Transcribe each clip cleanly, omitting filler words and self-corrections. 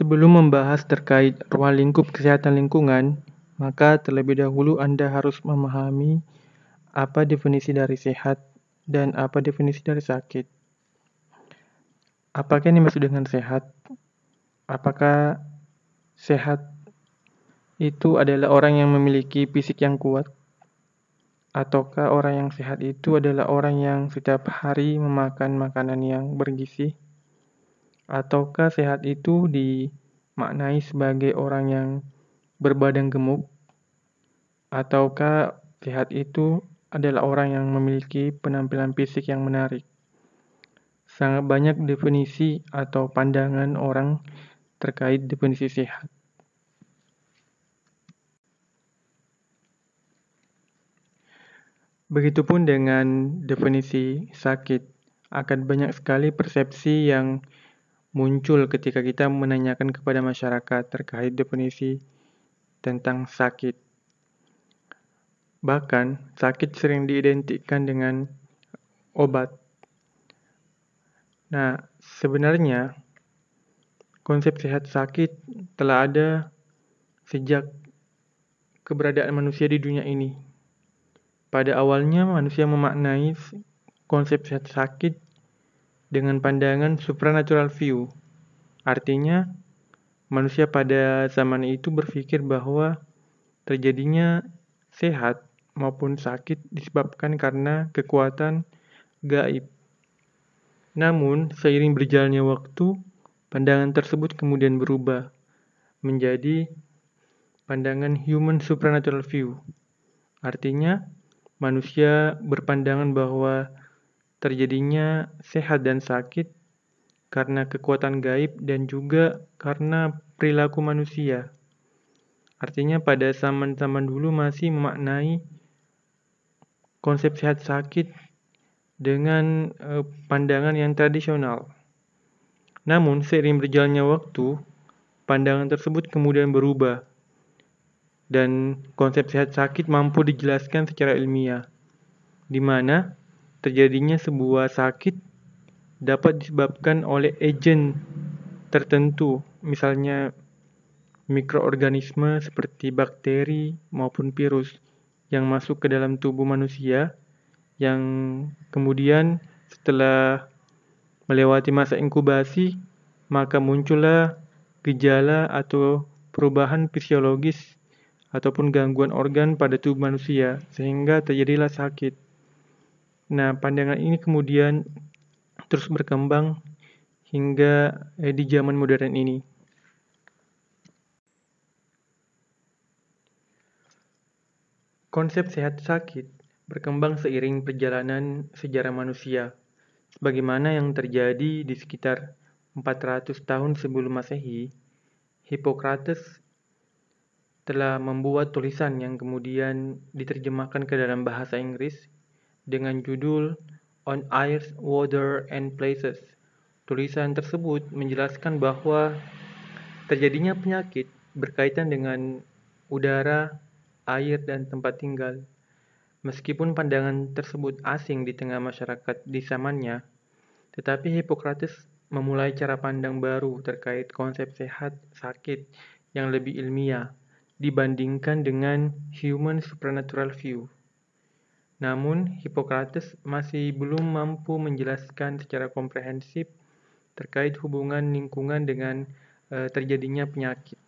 Sebelum membahas terkait ruang lingkup kesehatan lingkungan, maka terlebih dahulu Anda harus memahami apa definisi dari sehat dan apa definisi dari sakit. Apakah yang dimaksud dengan sehat? Apakah sehat itu adalah orang yang memiliki fisik yang kuat? Ataukah orang yang sehat itu adalah orang yang setiap hari memakan makanan yang bergizi? Ataukah sehat itu dimaknai sebagai orang yang berbadan gemuk? Ataukah sehat itu adalah orang yang memiliki penampilan fisik yang menarik? Sangat banyak definisi atau pandangan orang terkait definisi sehat. Begitupun dengan definisi sakit. Akan banyak sekali persepsi yang muncul ketika kita menanyakan kepada masyarakat terkait definisi tentang sakit. Bahkan, sakit sering diidentikan dengan obat. Nah, sebenarnya konsep sehat sakit telah ada sejak keberadaan manusia di dunia ini. Pada awalnya manusia memaknai konsep sehat sakit dengan pandangan supernatural view. Artinya, manusia pada zaman itu berpikir bahwa terjadinya sehat maupun sakit disebabkan karena kekuatan gaib. Namun, seiring berjalannya waktu, pandangan tersebut kemudian berubah menjadi pandangan human supernatural view. Artinya, manusia berpandangan bahwa terjadinya sehat dan sakit karena kekuatan gaib dan juga karena perilaku manusia. Artinya pada zaman-zaman dulu masih memaknai konsep sehat sakit dengan pandangan yang tradisional. Namun, seiring berjalannya waktu, pandangan tersebut kemudian berubah dan konsep sehat sakit mampu dijelaskan secara ilmiah, di mana terjadinya sebuah sakit dapat disebabkan oleh agen tertentu, misalnya mikroorganisme seperti bakteri maupun virus yang masuk ke dalam tubuh manusia, yang kemudian setelah melewati masa inkubasi, maka muncullah gejala atau perubahan fisiologis ataupun gangguan organ pada tubuh manusia, sehingga terjadilah sakit. Nah, pandangan ini kemudian terus berkembang hingga di zaman modern ini. Konsep sehat sakit berkembang seiring perjalanan sejarah manusia, sebagaimana yang terjadi di sekitar 400 tahun sebelum Masehi. Hippocrates telah membuat tulisan yang kemudian diterjemahkan ke dalam bahasa Inggris dengan judul On Air, Water, and Places. Tulisan tersebut menjelaskan bahwa terjadinya penyakit berkaitan dengan udara, air, dan tempat tinggal. Meskipun pandangan tersebut asing di tengah masyarakat di zamannya, tetapi Hippocrates memulai cara pandang baru terkait konsep sehat sakit yang lebih ilmiah dibandingkan dengan human supernatural view. Namun, Hippocrates masih belum mampu menjelaskan secara komprehensif terkait hubungan lingkungan dengan terjadinya penyakit.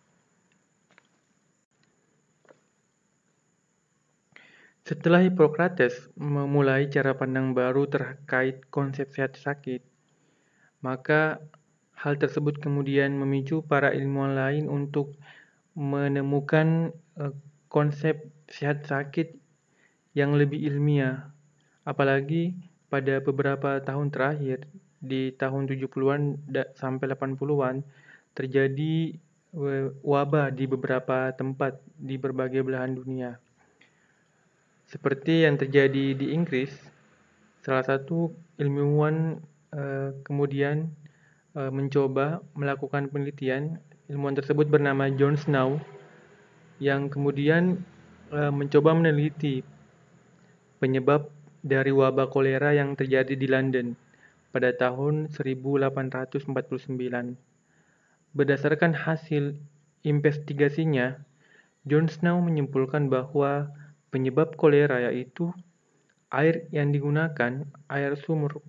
Setelah Hippocrates memulai cara pandang baru terkait konsep sehat sakit, maka hal tersebut kemudian memicu para ilmuwan lain untuk menemukan konsep sehat sakit yang lebih ilmiah. Apalagi pada beberapa tahun terakhir, di tahun 70-an sampai 80-an, terjadi wabah di beberapa tempat di berbagai belahan dunia. Seperti yang terjadi di Inggris, salah satu ilmuwan kemudian mencoba melakukan penelitian. Ilmuwan tersebut bernama John Snow, yang kemudian mencoba meneliti penyebab dari wabah kolera yang terjadi di London pada tahun 1849. Berdasarkan hasil investigasinya, John Snow menyimpulkan bahwa penyebab kolera yaitu air yang digunakan, air sumur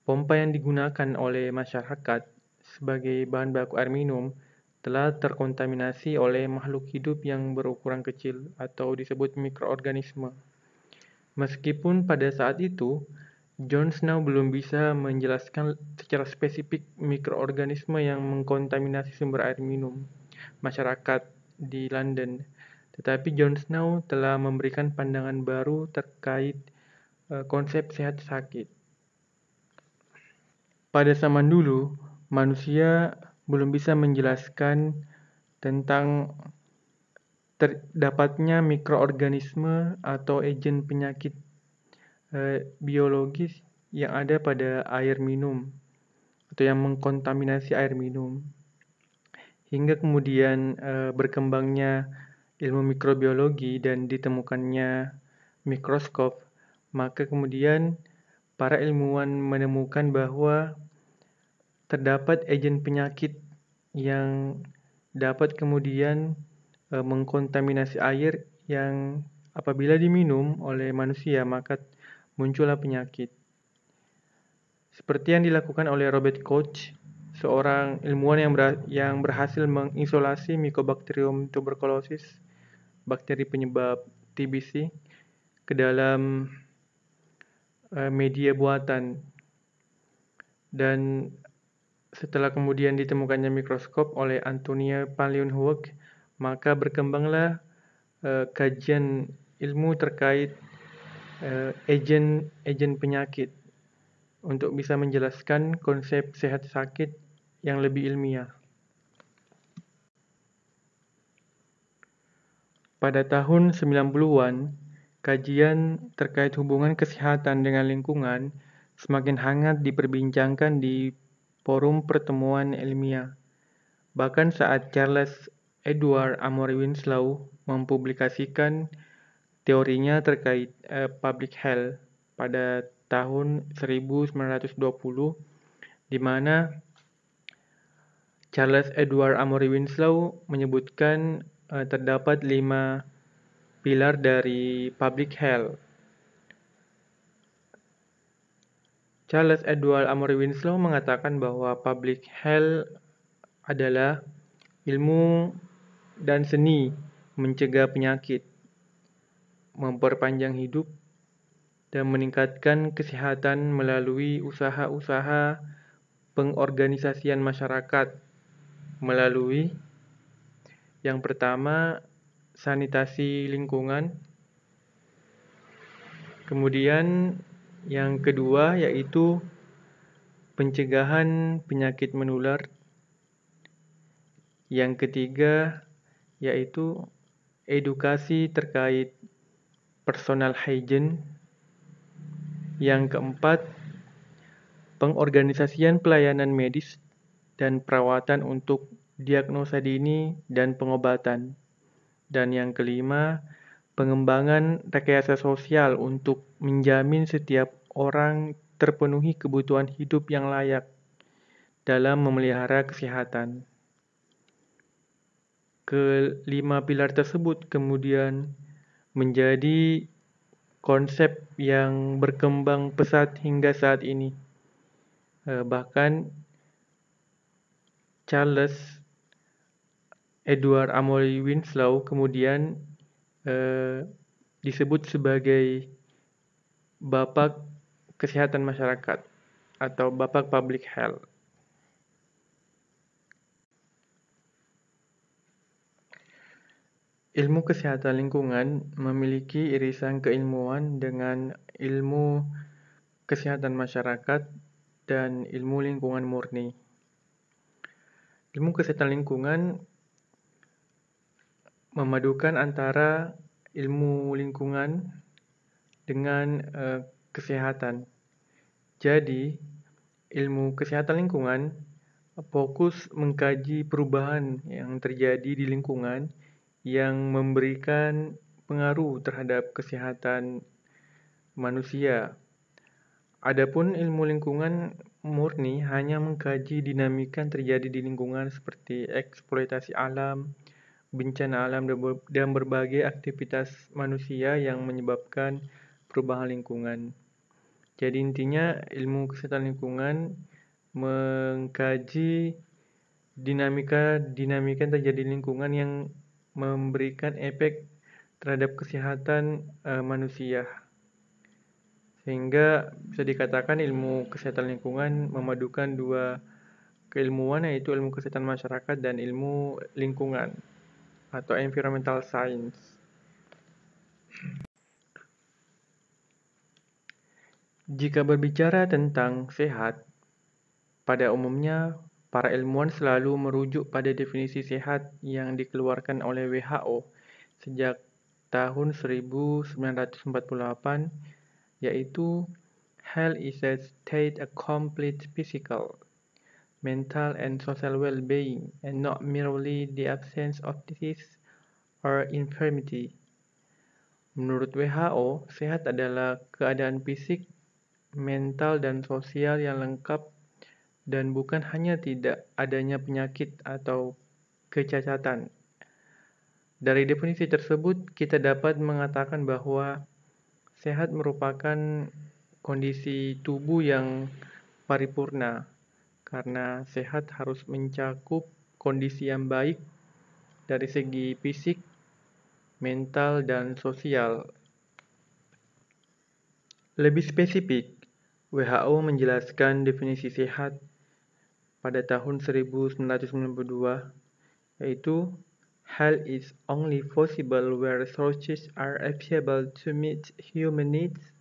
pompa yang digunakan oleh masyarakat sebagai bahan baku air minum telah terkontaminasi oleh makhluk hidup yang berukuran kecil atau disebut mikroorganisme. Meskipun pada saat itu, John Snow belum bisa menjelaskan secara spesifik mikroorganisme yang mengkontaminasi sumber air minum masyarakat di London, tetapi John Snow telah memberikan pandangan baru terkait konsep sehat sakit. Pada zaman dulu, manusia belum bisa menjelaskan tentang terdapatnya mikroorganisme atau agen penyakit biologis yang ada pada air minum atau yang mengkontaminasi air minum. Hingga kemudian berkembangnya ilmu mikrobiologi dan ditemukannya mikroskop, maka kemudian para ilmuwan menemukan bahwa terdapat agen penyakit yang dapat kemudian mengkontaminasi air yang apabila diminum oleh manusia maka muncullah penyakit. Seperti yang dilakukan oleh Robert Koch, seorang ilmuwan yang berhasil mengisolasi Mycobacterium tuberculosis, bakteri penyebab TBC, ke dalam media buatan. Dan setelah kemudian ditemukannya mikroskop oleh Antonia van Leeuwenhoek, maka berkembanglah kajian ilmu terkait agen penyakit untuk bisa menjelaskan konsep sehat sakit yang lebih ilmiah. Pada tahun 90-an, kajian terkait hubungan kesehatan dengan lingkungan semakin hangat diperbincangkan di forum pertemuan ilmiah. Bahkan saat Charles Edward Amory Winslow mempublikasikan teorinya terkait public health pada tahun 1920, di mana Charles Edward Amory Winslow menyebutkan terdapat 5 pilar dari public health. Charles Edward Amory Winslow mengatakan bahwa public health adalah ilmu dan seni mencegah penyakit, memperpanjang hidup, dan meningkatkan kesehatan melalui usaha-usaha pengorganisasian masyarakat melalui yang pertama, sanitasi lingkungan. Kemudian yang kedua yaitu pencegahan penyakit menular. Yang ketiga yaitu edukasi terkait personal hygiene. Yang keempat, pengorganisasian pelayanan medis dan perawatan untuk diagnosa dini dan pengobatan. Dan yang kelima, pengembangan rekayasa sosial untuk menjamin setiap orang terpenuhi kebutuhan hidup yang layak dalam memelihara kesehatan. Kelima pilar tersebut kemudian menjadi konsep yang berkembang pesat hingga saat ini. Bahkan Charles Edward Amory Winslow kemudian disebut sebagai Bapak Kesehatan Masyarakat atau Bapak Public Health. Ilmu kesehatan lingkungan memiliki irisan keilmuan dengan ilmu kesehatan masyarakat dan ilmu lingkungan murni. Ilmu kesehatan lingkungan memadukan antara ilmu lingkungan dengan kesehatan. Jadi, ilmu kesehatan lingkungan fokus mengkaji perubahan yang terjadi di lingkungan yang memberikan pengaruh terhadap kesehatan manusia. Adapun ilmu lingkungan murni hanya mengkaji dinamika yang terjadi di lingkungan seperti eksploitasi alam, bencana alam, dan berbagai aktivitas manusia yang menyebabkan perubahan lingkungan. Jadi intinya ilmu kesehatan lingkungan mengkaji dinamika yang terjadi di lingkungan yang memberikan efek terhadap kesehatan manusia. Sehingga bisa dikatakan ilmu kesehatan lingkungan memadukan dua keilmuan, yaitu ilmu kesehatan masyarakat dan ilmu lingkungan atau environmental science. Jika berbicara tentang sehat, pada umumnya para ilmuwan selalu merujuk pada definisi sehat yang dikeluarkan oleh WHO sejak tahun 1948, yaitu health is a state of complete physical, mental, and social well-being, and not merely the absence of disease or infirmity. Menurut WHO, sehat adalah keadaan fisik, mental, dan sosial yang lengkap dan bukan hanya tidak adanya penyakit atau kecacatan. Dari definisi tersebut, kita dapat mengatakan bahwa sehat merupakan kondisi tubuh yang paripurna, karena sehat harus mencakup kondisi yang baik dari segi fisik, mental, dan sosial. Lebih spesifik, WHO menjelaskan definisi sehat pada tahun 1992, yaitu health is only possible where resources are available to meet human needs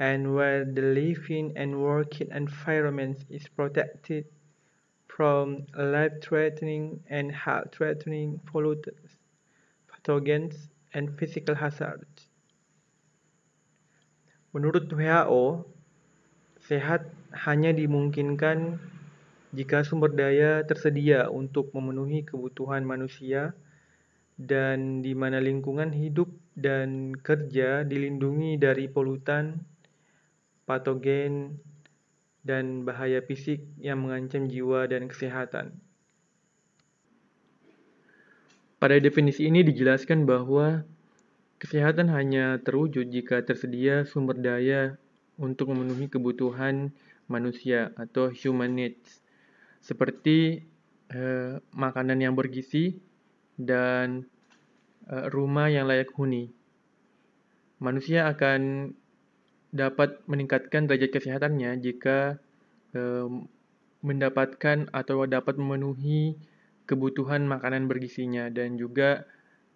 and where the living and working environment is protected from life-threatening and health-threatening pollutants, pathogens, and physical hazards. Menurut WHO, sehat hanya dimungkinkan jika sumber daya tersedia untuk memenuhi kebutuhan manusia dan di mana lingkungan hidup dan kerja dilindungi dari polutan, patogen, dan bahaya fisik yang mengancam jiwa dan kesehatan. Pada definisi ini dijelaskan bahwa kesehatan hanya terwujud jika tersedia sumber daya untuk memenuhi kebutuhan manusia atau human needs, seperti makanan yang bergizi dan rumah yang layak huni. Manusia akan dapat meningkatkan derajat kesehatannya jika mendapatkan atau dapat memenuhi kebutuhan makanan bergizinya dan juga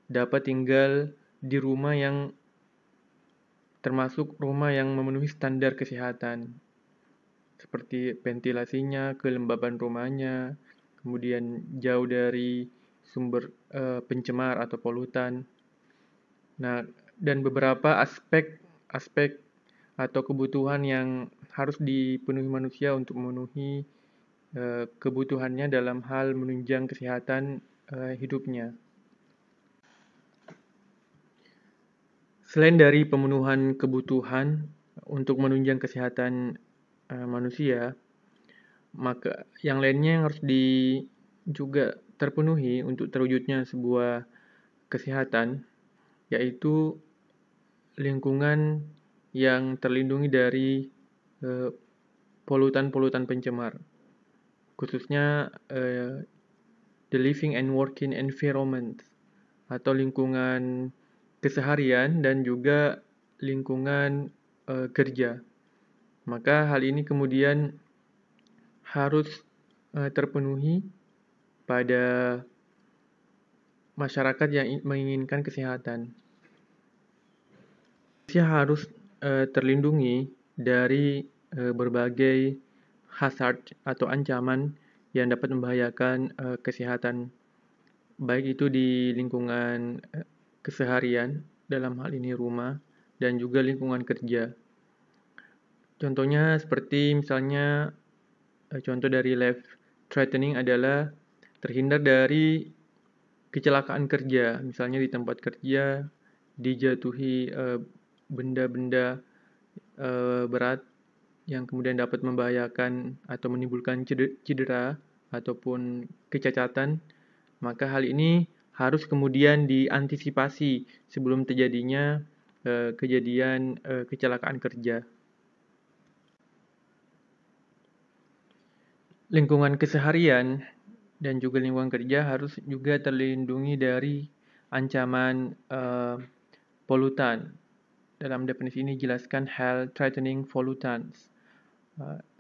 dapat tinggal di rumah yang termasuk rumah yang memenuhi standar kesehatan seperti ventilasinya, kelembaban rumahnya, kemudian jauh dari sumber pencemar atau polutan. Nah, dan beberapa aspek atau kebutuhan yang harus dipenuhi manusia untuk memenuhi kebutuhannya dalam hal menunjang kesehatan hidupnya. Selain dari pemenuhan kebutuhan untuk menunjang kesehatan manusia, maka yang lainnya yang harus juga terpenuhi untuk terwujudnya sebuah kesehatan, yaitu lingkungan yang terlindungi dari polutan-polutan pencemar, khususnya the living and working environment atau lingkungan keseharian dan juga lingkungan kerja. Maka hal ini kemudian harus terpenuhi pada masyarakat yang menginginkan kesehatan. Manusia harus terlindungi dari berbagai hazard atau ancaman yang dapat membahayakan kesehatan, baik itu di lingkungan keseharian, dalam hal ini rumah, dan juga lingkungan kerja. Contohnya seperti misalnya contoh dari life threatening adalah terhindar dari kecelakaan kerja, misalnya di tempat kerja dijatuhi benda-benda berat yang kemudian dapat membahayakan atau menimbulkan cedera ataupun kecacatan, maka hal ini harus kemudian diantisipasi sebelum terjadinya kejadian kecelakaan kerja. Lingkungan keseharian dan juga lingkungan kerja harus juga terlindungi dari ancaman polutan. Dalam definisi ini jelaskan health threatening pollutants.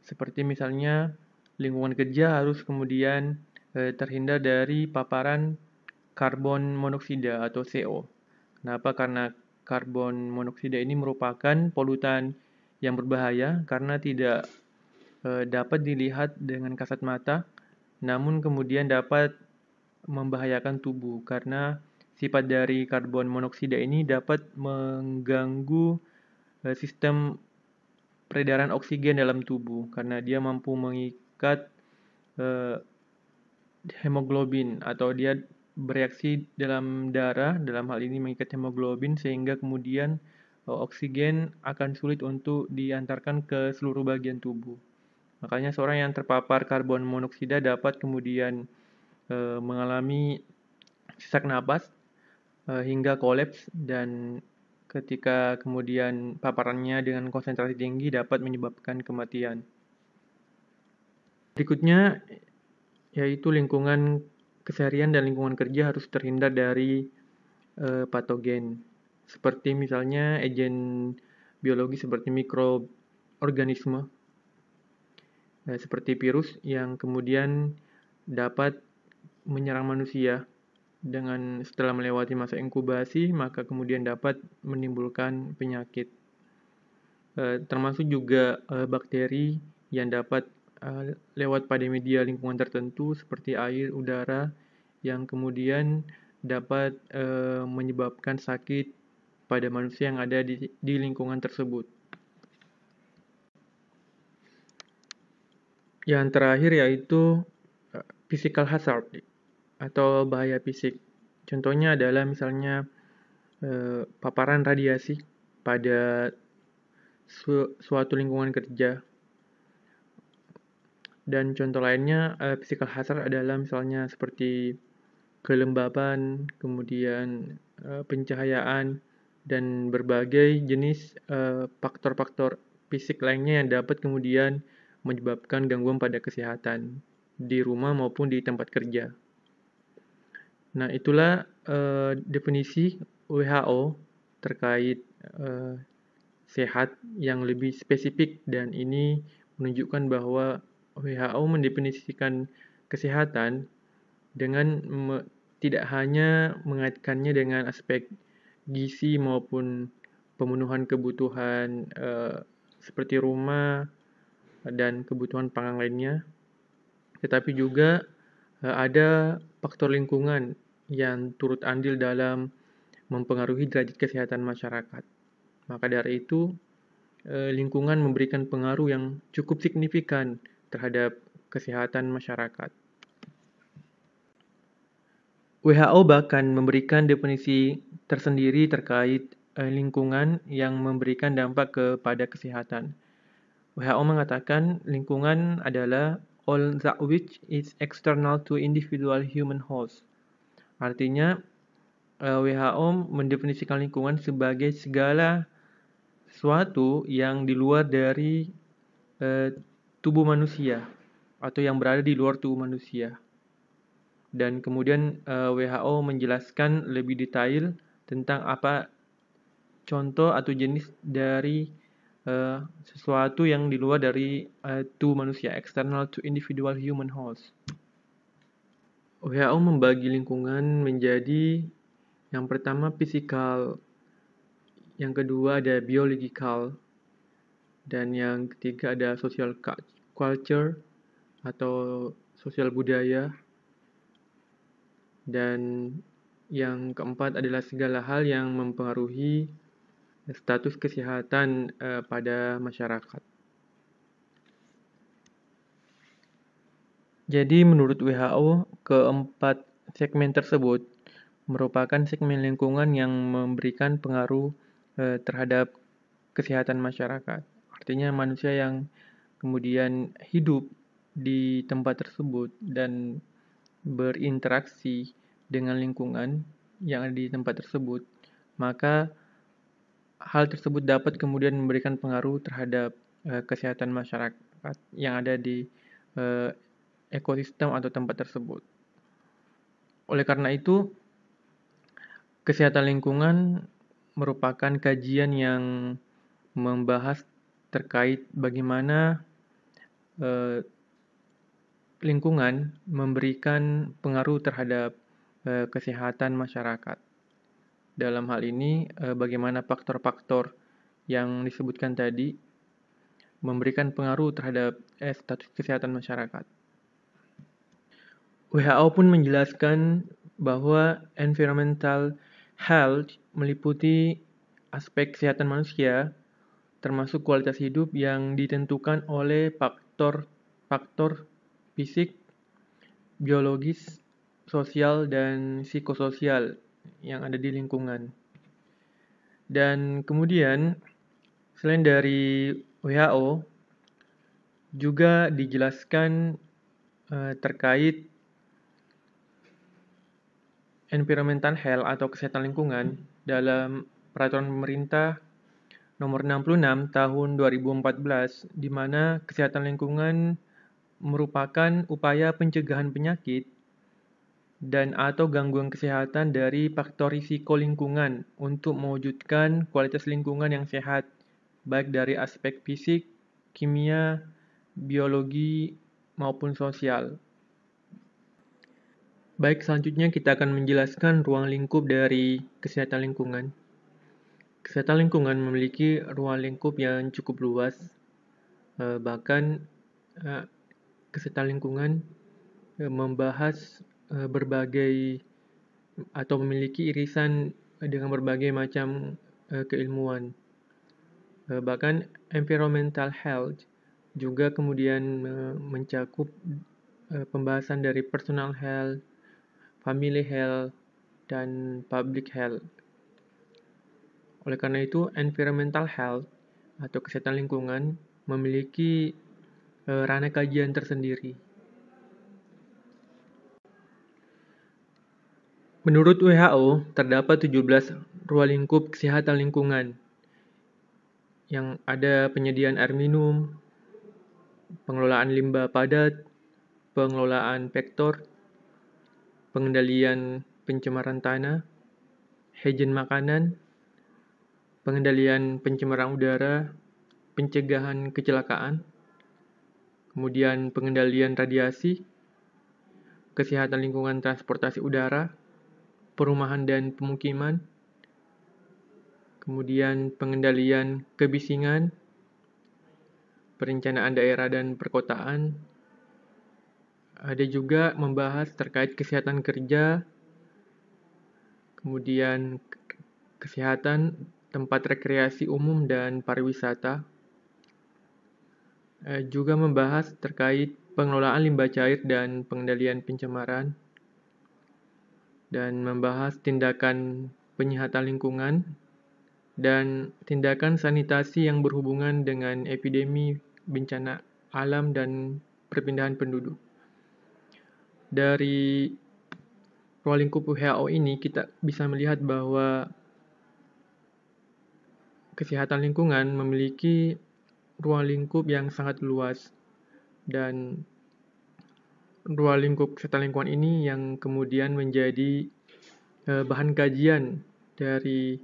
Seperti misalnya lingkungan kerja harus kemudian terhindar dari paparan karbon monoksida atau CO. Kenapa? Karena karbon monoksida ini merupakan polutan yang berbahaya karena tidak dapat dilihat dengan kasat mata, namun kemudian dapat membahayakan tubuh karena sifat dari karbon monoksida ini dapat mengganggu sistem peredaran oksigen dalam tubuh karena dia mampu mengikat hemoglobin atau dia bereaksi dalam darah, dalam hal ini mengikat hemoglobin sehingga kemudian oksigen akan sulit untuk diantarkan ke seluruh bagian tubuh. Makanya seorang yang terpapar karbon monoksida dapat kemudian mengalami sesak napas hingga kolaps, dan ketika kemudian paparannya dengan konsentrasi tinggi dapat menyebabkan kematian. Berikutnya yaitu lingkungan keseharian dan lingkungan kerja harus terhindar dari patogen. Seperti misalnya agen biologi seperti mikroorganisme, seperti virus yang kemudian dapat menyerang manusia dengan setelah melewati masa inkubasi, maka kemudian dapat menimbulkan penyakit. Termasuk juga bakteri yang dapat lewat pada media lingkungan tertentu seperti air, udara, yang kemudian dapat menyebabkan sakit pada manusia yang ada di lingkungan tersebut. Yang terakhir yaitu physical hazard atau bahaya fisik. Contohnya adalah misalnya paparan radiasi pada suatu lingkungan kerja. Dan contoh lainnya physical hazard adalah misalnya seperti kelembaban, kemudian pencahayaan, dan berbagai jenis faktor-faktor fisik lainnya yang dapat kemudian menyebabkan gangguan pada kesehatan di rumah maupun di tempat kerja. Nah, itulah definisi WHO terkait sehat yang lebih spesifik, dan ini menunjukkan bahwa WHO mendefinisikan kesehatan dengan tidak hanya mengaitkannya dengan aspek gizi maupun pemenuhan kebutuhan seperti rumah dan kebutuhan pangan lainnya, tetapi juga ada faktor lingkungan yang turut andil dalam mempengaruhi derajat kesehatan masyarakat. Maka dari itu, lingkungan memberikan pengaruh yang cukup signifikan terhadap kesehatan masyarakat. WHO bahkan memberikan definisi tersendiri terkait lingkungan yang memberikan dampak kepada kesehatan. WHO mengatakan lingkungan adalah all that which is external to individual human host. Artinya, WHO mendefinisikan lingkungan sebagai segala sesuatu yang di luar dari tubuh manusia atau yang berada di luar tubuh manusia. Dan kemudian WHO menjelaskan lebih detail tentang apa contoh atau jenis dari sesuatu yang di luar dari tubuh manusia, external to individual human host. WHO membagi lingkungan menjadi yang pertama physical, yang kedua ada biological, dan yang ketiga ada social culture atau sosial budaya, dan yang keempat adalah segala hal yang mempengaruhi status kesehatan pada masyarakat. Jadi menurut WHO, keempat segmen tersebut merupakan segmen lingkungan yang memberikan pengaruh terhadap kesehatan masyarakat. artinya manusia yang kemudian hidup di tempat tersebut dan berinteraksi dengan lingkungan yang ada di tempat tersebut, maka hal tersebut dapat kemudian memberikan pengaruh terhadap kesehatan masyarakat yang ada di eh, ekosistem atau tempat tersebut. Oleh karena itu, kesehatan lingkungan merupakan kajian yang membahas terkait bagaimana eh, lingkungan memberikan pengaruh terhadap kesehatan masyarakat. Dalam hal ini, bagaimana faktor-faktor yang disebutkan tadi memberikan pengaruh terhadap status kesehatan masyarakat. WHO pun menjelaskan bahwa environmental health meliputi aspek kesehatan manusia, termasuk kualitas hidup yang ditentukan oleh faktor fisik, biologis, sosial, dan psikososial yang ada di lingkungan. Dan kemudian, selain dari WHO, juga dijelaskan terkait environmental health atau kesehatan lingkungan dalam peraturan pemerintah nomor 66 tahun 2014, di mana kesehatan lingkungan merupakan upaya pencegahan penyakit dan atau gangguan kesehatan dari faktor risiko lingkungan untuk mewujudkan kualitas lingkungan yang sehat, baik dari aspek fisik, kimia, biologi, maupun sosial. Baik, selanjutnya kita akan menjelaskan ruang lingkup dari kesehatan lingkungan. Kesehatan lingkungan memiliki ruang lingkup yang cukup luas, bahkan kesehatan lingkungan membahas berbagai atau memiliki irisan dengan berbagai macam keilmuan. Bahkan environmental health juga kemudian mencakup pembahasan dari personal health, family health, dan public health. Oleh karena itu, environmental health atau kesehatan lingkungan memiliki ranah kajian tersendiri. Menurut WHO, terdapat 17 ruang lingkup kesehatan lingkungan yang ada penyediaan air minum, pengelolaan limbah padat, pengelolaan vektor, pengendalian pencemaran tanah, hygiene makanan, pengendalian pencemaran udara, pencegahan kecelakaan, kemudian pengendalian radiasi, kesehatan lingkungan transportasi udara, perumahan dan pemukiman, kemudian pengendalian kebisingan, perencanaan daerah dan perkotaan. Ada juga membahas terkait kesehatan kerja, kemudian kesehatan tempat rekreasi umum dan pariwisata. Juga membahas terkait pengelolaan limbah cair dan pengendalian pencemaran, dan membahas tindakan penyihatan lingkungan dan tindakan sanitasi yang berhubungan dengan epidemi, bencana alam, dan perpindahan penduduk. Dari ruang lingkup WHO ini kita bisa melihat bahwa kesehatan lingkungan memiliki ruang lingkup yang sangat luas, dan ruang lingkup kesehatan lingkungan ini yang kemudian menjadi bahan kajian dari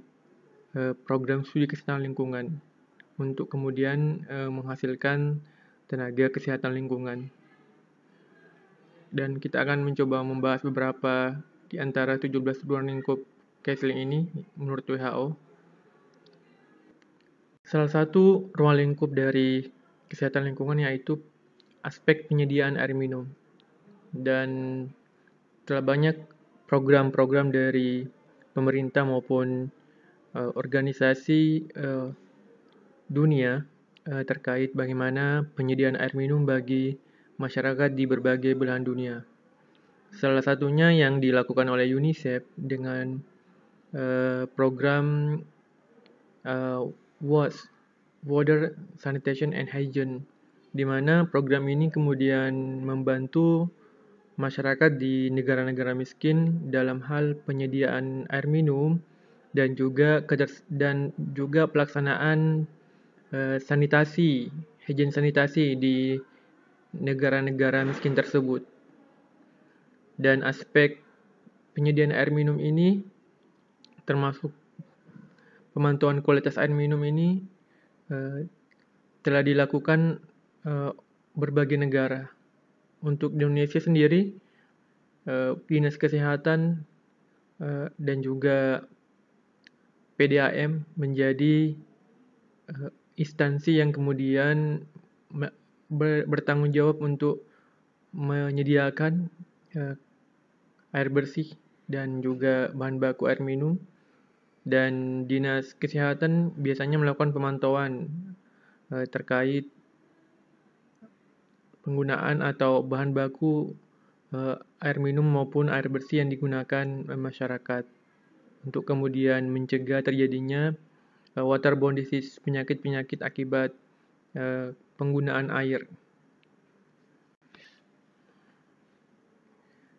program studi kesehatan lingkungan untuk kemudian menghasilkan tenaga kesehatan lingkungan. Dan kita akan mencoba membahas beberapa di antara 17 ruang lingkup kesehatan ini menurut WHO. Salah satu ruang lingkup dari kesehatan lingkungan yaitu aspek penyediaan air minum. Dan telah banyak program-program dari pemerintah maupun organisasi dunia terkait bagaimana penyediaan air minum bagi masyarakat di berbagai belahan dunia. Salah satunya yang dilakukan oleh UNICEF dengan program WASH, Water, Sanitation and Hygiene, di mana program ini kemudian membantu masyarakat di negara-negara miskin dalam hal penyediaan air minum dan juga pelaksanaan sanitasi, higien sanitasi di negara-negara miskin tersebut. Dan aspek penyediaan air minum ini termasuk pemantauan kualitas air minum ini telah dilakukan berbagai negara. Untuk di Indonesia sendiri, Dinas Kesehatan dan juga PDAM menjadi instansi yang kemudian bertanggung jawab untuk menyediakan air bersih dan juga bahan baku air minum. Dan Dinas Kesehatan biasanya melakukan pemantauan terkait penggunaan atau bahan baku air minum maupun air bersih yang digunakan masyarakat untuk kemudian mencegah terjadinya waterborne disease, penyakit-penyakit akibat penggunaan air.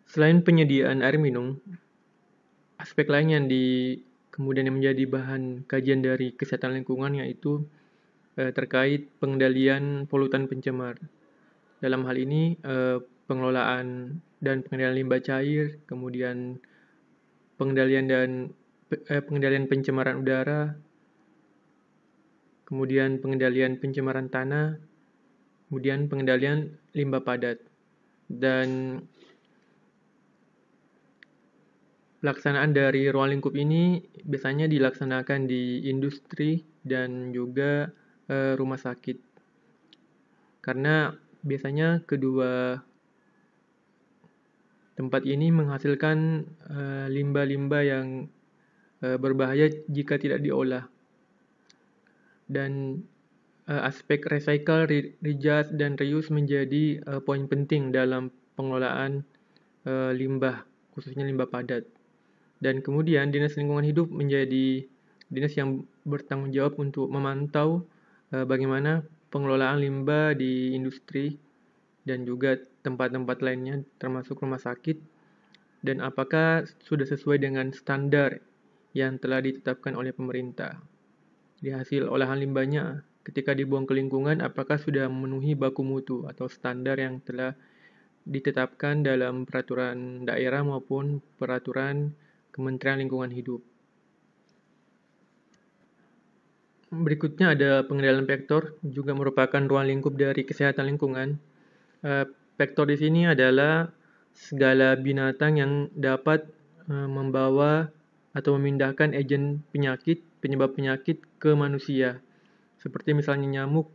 Selain penyediaan air minum, aspek lain yang kemudian menjadi bahan kajian dari kesehatan lingkungan yaitu terkait pengendalian polutan pencemar. Dalam hal ini pengelolaan dan pengendalian limbah cair, kemudian pengendalian pencemaran udara, kemudian pengendalian pencemaran tanah, kemudian pengendalian limbah padat. Dan pelaksanaan dari ruang lingkup ini biasanya dilaksanakan di industri dan juga rumah sakit. Karena biasanya kedua tempat ini menghasilkan limbah-limbah yang berbahaya jika tidak diolah. Dan aspek recycle, recharge, dan reuse menjadi poin penting dalam pengelolaan limbah, khususnya limbah padat. Dan kemudian Dinas Lingkungan Hidup menjadi dinas yang bertanggung jawab untuk memantau bagaimana pengelolaan limbah di industri dan juga tempat-tempat lainnya termasuk rumah sakit, dan apakah sudah sesuai dengan standar yang telah ditetapkan oleh pemerintah. Di hasil olahan limbahnya ketika dibuang ke lingkungan, apakah sudah memenuhi baku mutu atau standar yang telah ditetapkan dalam peraturan daerah maupun peraturan Kementerian Lingkungan Hidup. Berikutnya ada pengendalian vektor, juga merupakan ruang lingkup dari kesehatan lingkungan. Vektor di sini adalah segala binatang yang dapat membawa atau memindahkan agen penyebab penyakit ke manusia. Seperti misalnya nyamuk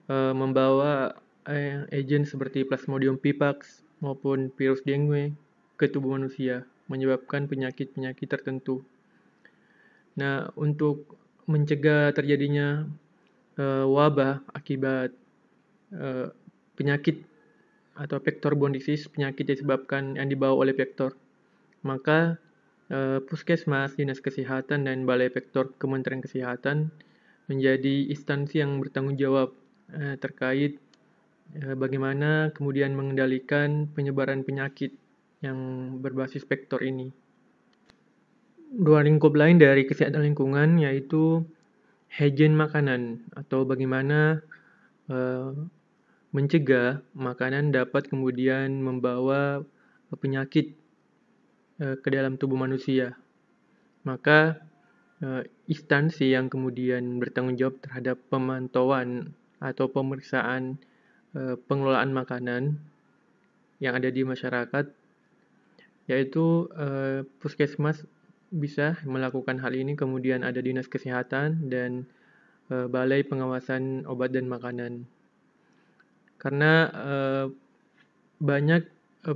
membawa agen seperti Plasmodium pipax maupun virus dengue ke tubuh manusia, menyebabkan penyakit-penyakit tertentu. Nah, untuk mencegah terjadinya wabah akibat penyakit atau vector-borne disease, penyakit yang dibawa oleh vektor, maka Puskesmas, Dinas Kesehatan, dan Balai Vektor Kementerian Kesehatan menjadi instansi yang bertanggung jawab terkait bagaimana kemudian mengendalikan penyebaran penyakit yang berbasis vektor ini. Ruang lingkup lain dari kesehatan lingkungan yaitu higien makanan, atau bagaimana mencegah makanan dapat kemudian membawa penyakit ke dalam tubuh manusia. Maka instansi yang kemudian bertanggung jawab terhadap pemantauan atau pemeriksaan pengelolaan makanan yang ada di masyarakat, yaitu Puskesmas bisa melakukan hal ini, kemudian ada Dinas Kesehatan dan Balai Pengawasan Obat dan Makanan. Karena banyak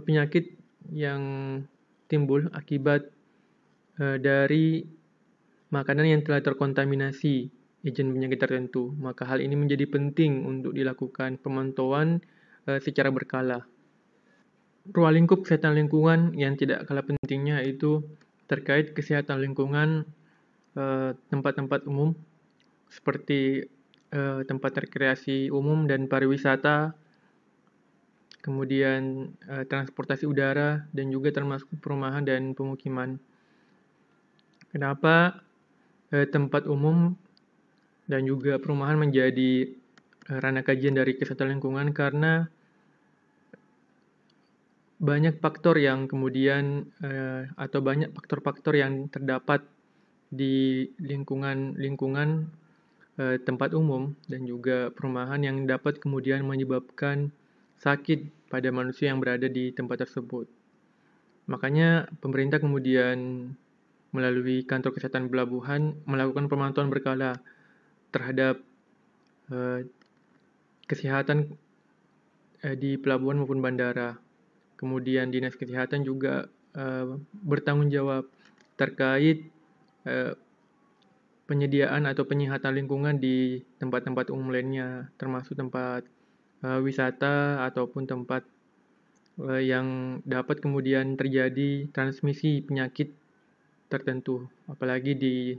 penyakit yang timbul akibat dari makanan yang telah terkontaminasi agen penyakit tertentu, maka hal ini menjadi penting untuk dilakukan pemantauan secara berkala. Ruang lingkup kesehatan lingkungan yang tidak kalah pentingnya yaitu terkait kesehatan lingkungan tempat-tempat umum seperti tempat rekreasi umum dan pariwisata, kemudian transportasi udara, dan juga termasuk perumahan dan pemukiman. Kenapa tempat umum dan juga perumahan menjadi ranah kajian dari kesehatan lingkungan? Karena banyak faktor yang kemudian atau banyak faktor-faktor yang terdapat di lingkungan tempat umum dan juga perumahan yang dapat kemudian menyebabkan sakit pada manusia yang berada di tempat tersebut. Makanya pemerintah kemudian melalui kantor kesehatan pelabuhan melakukan pemantauan berkala terhadap kesehatan di pelabuhan maupun bandara. Kemudian dinas kesehatan juga bertanggung jawab terkait penyediaan atau penyihatan lingkungan di tempat-tempat umum lainnya, termasuk tempat wisata ataupun tempat yang dapat kemudian terjadi transmisi penyakit tertentu. Apalagi di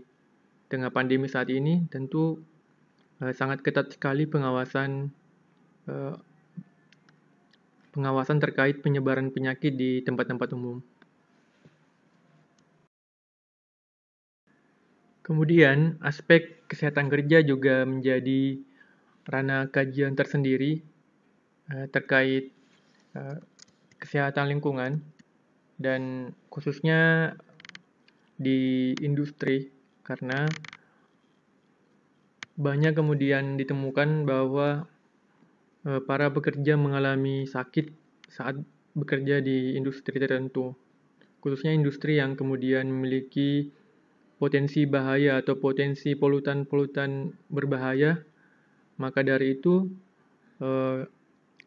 tengah pandemi saat ini, tentu sangat ketat sekali pengawasan terkait penyebaran penyakit di tempat-tempat umum. Kemudian, aspek kesehatan kerja juga menjadi ranah kajian tersendiri terkait kesehatan lingkungan dan khususnya di industri, karena banyak kemudian ditemukan bahwa para pekerja mengalami sakit saat bekerja di industri tertentu, khususnya industri yang kemudian memiliki potensi bahaya atau potensi polutan-polutan berbahaya. Maka dari itu,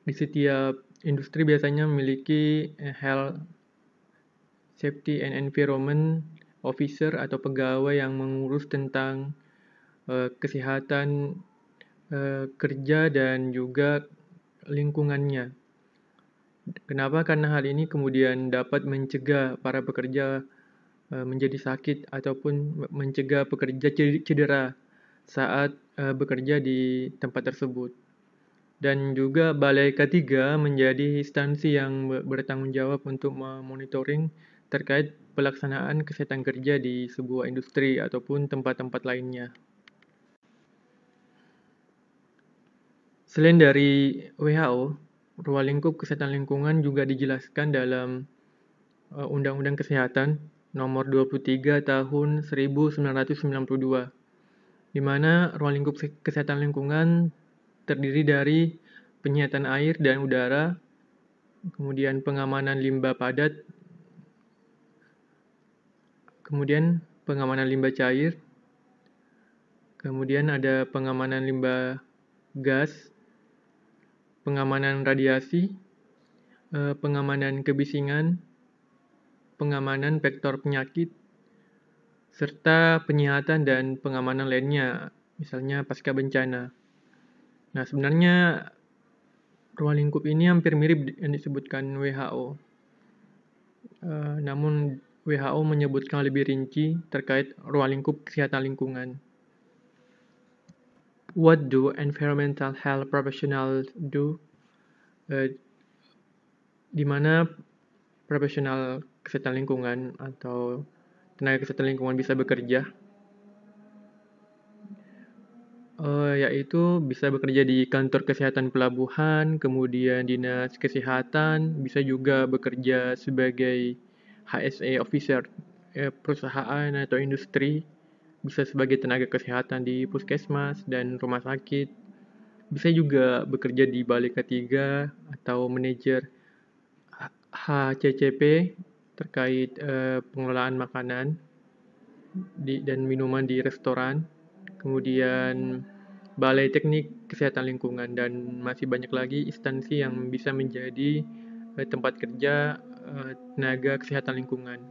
di setiap industri biasanya memiliki Health, Safety and Environment Officer atau pegawai yang mengurus tentang kesehatan kerja dan juga lingkungannya. Kenapa? Karena hal ini kemudian dapat mencegah para pekerja menjadi sakit ataupun mencegah pekerja cedera saat bekerja di tempat tersebut. Dan juga Balai K3 menjadi instansi yang bertanggung jawab untuk memonitoring terkait pelaksanaan kesehatan kerja di sebuah industri ataupun tempat-tempat lainnya. Selain dari WHO, ruang lingkup kesehatan lingkungan juga dijelaskan dalam Undang-Undang Kesehatan Nomor 23 Tahun 1992, di mana ruang lingkup kesehatan lingkungan terdiri dari penyihatan air dan udara, kemudian pengamanan limbah padat, kemudian pengamanan limbah cair, kemudian ada pengamanan limbah gas, pengamanan radiasi, pengamanan kebisingan, pengamanan vektor penyakit, serta penyihatan dan pengamanan lainnya, misalnya pasca bencana. Nah, sebenarnya ruang lingkup ini hampir mirip yang disebutkan WHO. Namun WHO menyebutkan lebih rinci terkait ruang lingkup kesehatan lingkungan. What do environmental health professionals do? Di mana profesional kesehatan lingkungan atau tenaga kesehatan lingkungan bisa bekerja, yaitu bisa bekerja di kantor kesehatan pelabuhan, kemudian dinas kesehatan, bisa juga bekerja sebagai HSE officer perusahaan atau industri, bisa sebagai tenaga kesehatan di puskesmas dan rumah sakit, bisa juga bekerja di Balai K3 atau manajer HCCP terkait pengelolaan makanan dan minuman di restoran, kemudian Balai Teknik Kesehatan Lingkungan, dan masih banyak lagi instansi yang bisa menjadi tempat kerja tenaga kesehatan lingkungan.